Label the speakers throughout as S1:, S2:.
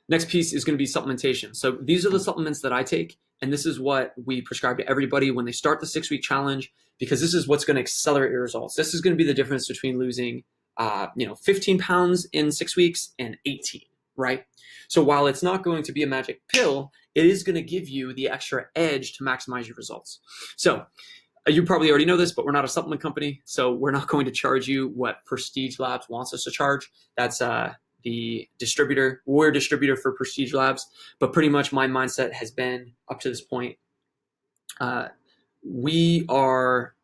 S1: Next piece is going to be supplementation. So these are the supplements that I take, and this is what we prescribe to everybody when they start the 6-week challenge, because this is what's going to accelerate your results. This is going to be the difference between losing 15 pounds in 6 weeks and 18, right? So while it's not going to be a magic pill, it is going to give you the extra edge to maximize your results. So you probably already know this, but we're not a supplement company, so we're not going to charge you what Prestige Labs wants us to charge. That's the distributor. We're a distributor for Prestige Labs, but pretty much my mindset has been up to this point, we are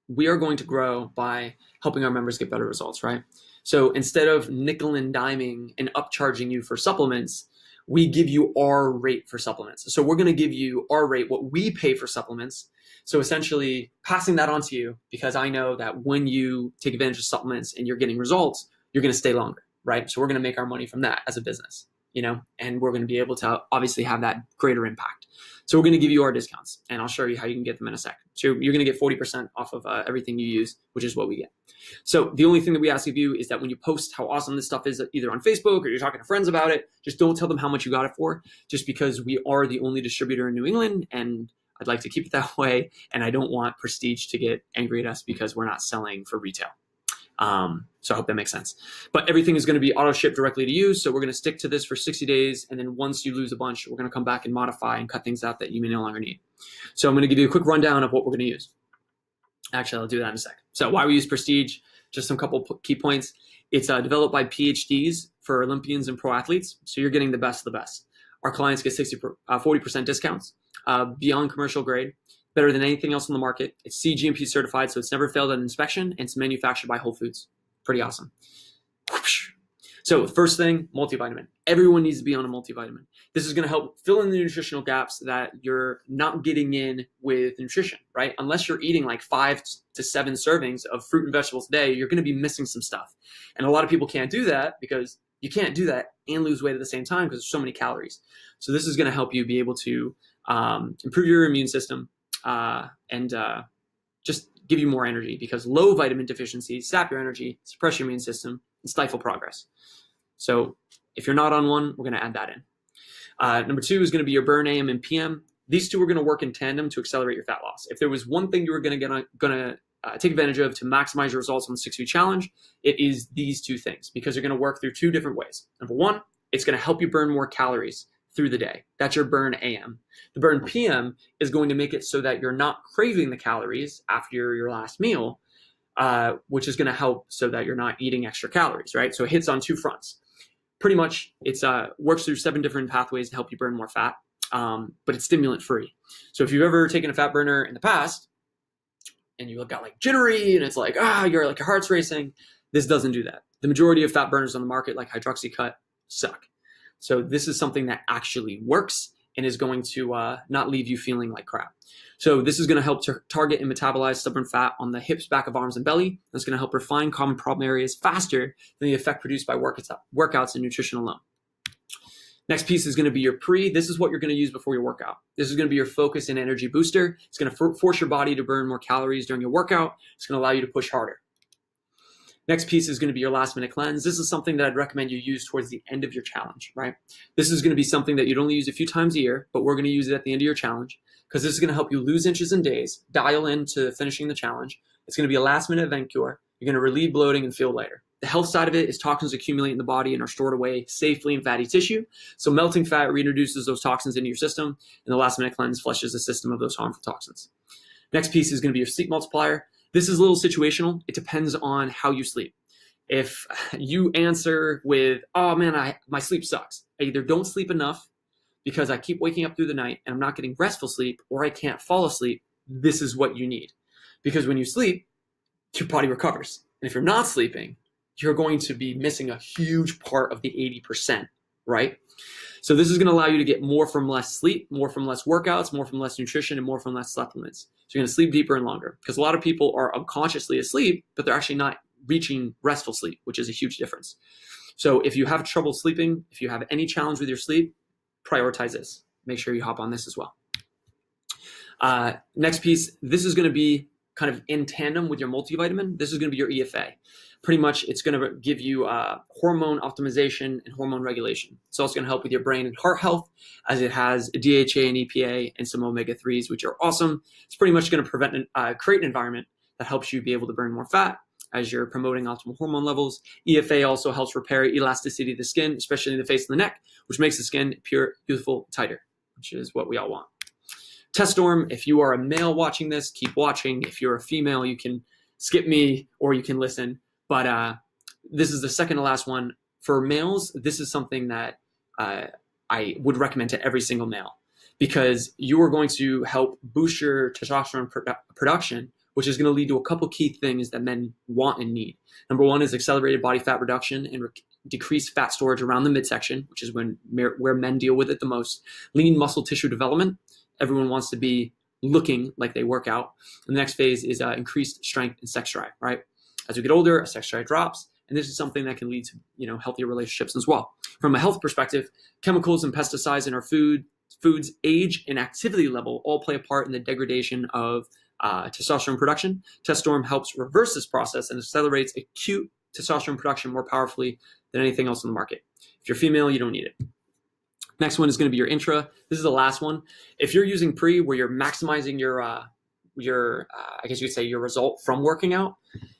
S1: going to grow by helping our members get better results, right? So instead of nickel and diming and upcharging you for supplements, we give you our rate for supplements. So we're going to give you our rate, what we pay for supplements. So essentially passing that on to you, because I know that when you take advantage of supplements and you're getting results, you're going to stay longer, right? So we're going to make our money from that as a business, and we're going to be able to obviously have that greater impact. So we're going to give you our discounts, and I'll show you how you can get them in a second. So you're going to get 40% off of everything you use, which is what we get. So the only thing that we ask of you is that when you post how awesome this stuff is, either on Facebook or you're talking to friends about it, just don't tell them how much you got it for, just because we are the only distributor in New England, and I'd like to keep it that way. And I don't want Prestige to get angry at us because we're not selling for retail. So I hope that makes sense. But everything is going to be auto shipped directly to you. So we're going to stick to this for 60 days. And then once you lose a bunch, we're going to come back and modify and cut things out that you may no longer need. So I'm going to give you a quick rundown of what we're going to use. Actually, I'll do that in a second. So why we use Prestige, just some couple key points. It's developed by PhDs for Olympians and pro athletes. So you're getting the best of the best. Our clients get 40% discounts beyond commercial grade, better than anything else on the market. It's CGMP certified, so it's never failed an inspection, and it's manufactured by Whole Foods. Pretty awesome. So first thing, multivitamin. Everyone needs to be on a multivitamin. This is going to help fill in the nutritional gaps that you're not getting in with nutrition, right? Unless you're eating like 5 to 7 servings of fruit and vegetables a day, you're going to be missing some stuff. And a lot of people can't do that because you can't do that and lose weight at the same time because there's so many calories. So this is going to help you be able to improve your immune system and just give you more energy, because low vitamin deficiencies sap your energy, suppress your immune system, and stifle progress. So if you're not on one, we're going to add that in. Number 2 is going to be your burn AM and PM. These two are going to work in tandem to accelerate your fat loss. If there was one thing you were going to take advantage of to maximize your results on the 6-week challenge, it is these two things, because they're going to work through 2 different ways. Number 1, it's going to help you burn more calories through the day. That's your burn AM. The burn PM is going to make it so that you're not craving the calories after your last meal, which is going to help so that you're not eating extra calories, right? So it hits on 2 fronts. Pretty much, it's works through 7 different pathways to help you burn more fat, but it's stimulant free. So if you've ever taken a fat burner in the past and you got like jittery and it's like, your heart's racing, this doesn't do that. The majority of fat burners on the market, like Hydroxycut, suck. So this is something that actually works and is going to not leave you feeling like crap. So this is going to help to target and metabolize stubborn fat on the hips, back of arms, and belly. That's going to help refine common problem areas faster than the effect produced by workouts and nutrition alone. Next piece is going to be your pre. This is what you're going to use before your workout. This is going to be your focus and energy booster. It's going to force your body to burn more calories during your workout. It's going to allow you to push harder. Next piece is going to be your last minute cleanse. This is something that I'd recommend you use towards the end of your challenge, right? This is going to be something that you'd only use a few times a year, but we're going to use it at the end of your challenge, because this is going to help you lose inches in days, dial into finishing the challenge. It's going to be a last minute event cure. You're going to relieve bloating and feel lighter. The health side of it is toxins accumulate in the body and are stored away safely in fatty tissue. So melting fat reintroduces those toxins into your system, and the last minute cleanse flushes the system of those harmful toxins. Next piece is going to be your sleep multiplier. This is a little situational. It depends on how you sleep. If you answer with, oh man, my sleep sucks, I either don't sleep enough because I keep waking up through the night and I'm not getting restful sleep, or I can't fall asleep, this is what you need. Because when you sleep, your body recovers. And if you're not sleeping, you're going to be missing a huge part of the 80%, right? So this is going to allow you to get more from less sleep, more from less workouts, more from less nutrition, and more from less supplements. So you're going to sleep deeper and longer, because a lot of people are unconsciously asleep, but they're actually not reaching restful sleep, which is a huge difference. So if you have trouble sleeping, if you have any challenge with your sleep, prioritize this. Make sure you hop on this as well. Next piece, this is going to be kind of in tandem with your multivitamin, this is going to be your EFA. Pretty much, it's going to give you hormone optimization and hormone regulation. It's also going to help with your brain and heart health, as it has DHA and EPA and some omega-3s, which are awesome. It's pretty much going to create an environment that helps you be able to burn more fat as you're promoting optimal hormone levels. EFA also helps repair elasticity of the skin, especially in the face and the neck, which makes the skin pure, youthful, tighter, which is what we all want. Test Storm, if you are a male watching this, keep watching. If you're a female, you can skip me or you can listen. But this is the second to last one. For males, this is something that I would recommend to every single male, because you are going to help boost your testosterone production, which is going to lead to a couple key things that men want and need. Number one is accelerated body fat reduction and decreased fat storage around the midsection, which is where men deal with it the most. Lean muscle tissue development. Everyone wants to be looking like they work out. And the next phase is increased strength and sex drive, right? As we get older, our sex drive drops, and this is something that can lead to healthier relationships as well. From a health perspective, chemicals and pesticides in our foods, age, and activity level all play a part in the degradation of testosterone production. Test Storm helps reverse this process and accelerates acute testosterone production more powerfully than anything else on the market. If you're female, you don't need it. Next one is going to be your intra. This is the last one. If you're using pre, where you're maximizing your I guess you could say your result from working out,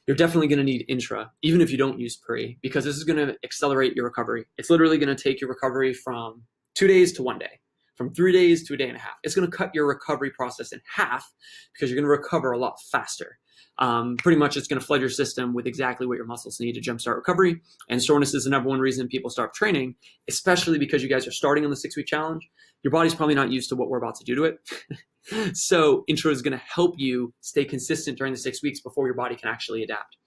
S1: you're definitely going to need intra, even if you don't use pre, because this is going to accelerate your recovery. It's literally going to take your recovery from 2 days to 1 day, from 3 days to a day and a half. It's going to cut your recovery process in half, because you're going to recover a lot faster. Pretty much it's going to flood your system with exactly what your muscles need to jumpstart recovery. And soreness is the number one reason people start training, especially because you guys are starting on the 6-week challenge. Your body's probably not used to what we're about to do to it. So intro is going to help you stay consistent during the 6 weeks before your body can actually adapt.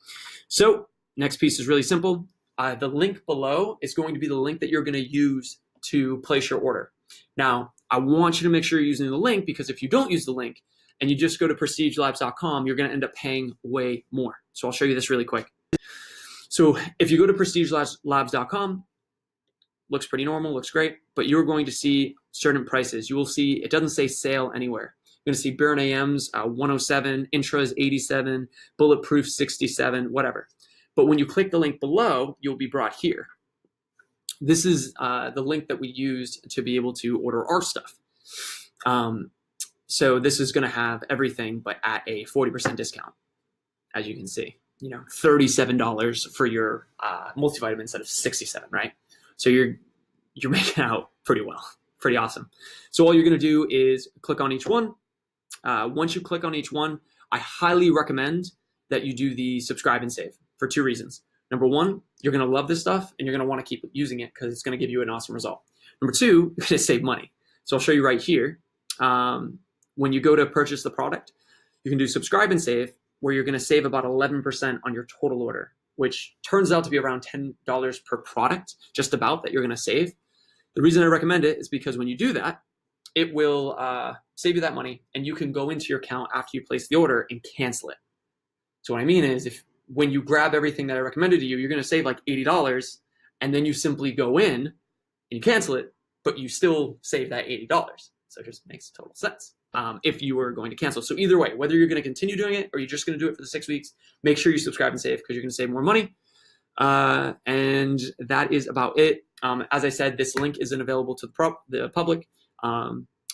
S1: So next piece is really simple. The link below is going to be the link that you're going to use to place your order. Now, I want you to make sure you're using the link, because if you don't use the link and you just go to prestigelabs.com, you're going to end up paying way more. So I'll show you this really quick. So if you go to prestigelabs.com, looks pretty normal, looks great, but you're going to see certain prices. You will see, it doesn't say sale anywhere. You're going to see Burn AMs 107, Intras 87, Bulletproof 67, whatever. But when you click the link below, you'll be brought here. This is the link that we used to be able to order our stuff. So this is going to have everything, but at a 40% discount, as you can see. $37 for your multivitamin instead of $67, right? So you're making out pretty well, pretty awesome. So all you're going to do is click on each one. Once you click on each one, I highly recommend that you do the subscribe and save for 2 reasons. Number one, you're going to love this stuff and you're going to want to keep using it because it's going to give you an awesome result. Number two, you're going to save money. So I'll show you right here. When you go to purchase the product, you can do subscribe and save, where you're going to save about 11% on your total order, which turns out to be around $10 per product, just about, that you're going to save. The reason I recommend it is because when you do that, it will save you that money, and you can go into your account after you place the order and cancel it. So what I mean is, when you grab everything that I recommended to you, you're going to save like $80, and then you simply go in and you cancel it, but you still save that $80. So it just makes total sense if you were going to cancel. So either way, whether you're going to continue doing it or you're just going to do it for the 6 weeks, make sure you subscribe and save, because you're going to save more money. And that is about it. As I said, this link isn't available to the public.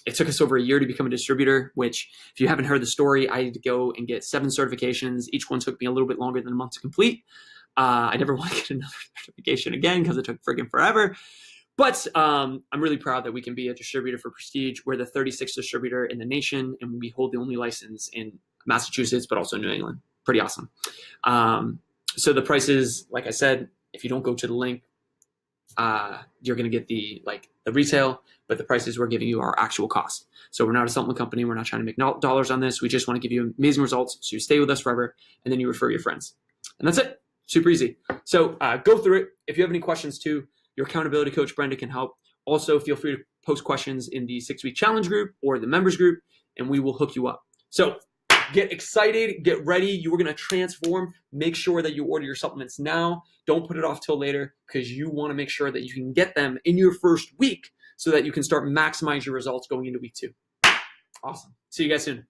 S1: It took us over a year to become a distributor, which, if you haven't heard the story, I had to go and get 7 certifications. Each one took me a little bit longer than a month to complete. I never want to get another certification again because it took friggin' forever. But I'm really proud that we can be a distributor for Prestige. We're the 36th distributor in the nation, and we hold the only license in Massachusetts, but also New England. Pretty awesome. So the prices, like I said, if you don't go to the link, you're going to get the retail, but the prices we're giving you are actual cost. So we're not a supplement company. We're not trying to make dollars on this. We just want to give you amazing results, so you stay with us forever, and then you refer your friends. And that's it. Super easy. So go through it. If you have any questions too, your accountability coach, Brenda, can help. Also, feel free to post questions in the 6-week challenge group or the members group, and we will hook you up. So get excited, get ready. You are going to transform. Make sure that you order your supplements now. Don't put it off till later, because you want to make sure that you can get them in your first week so that you can start maximizing your results going into week 2. Awesome. See you guys soon.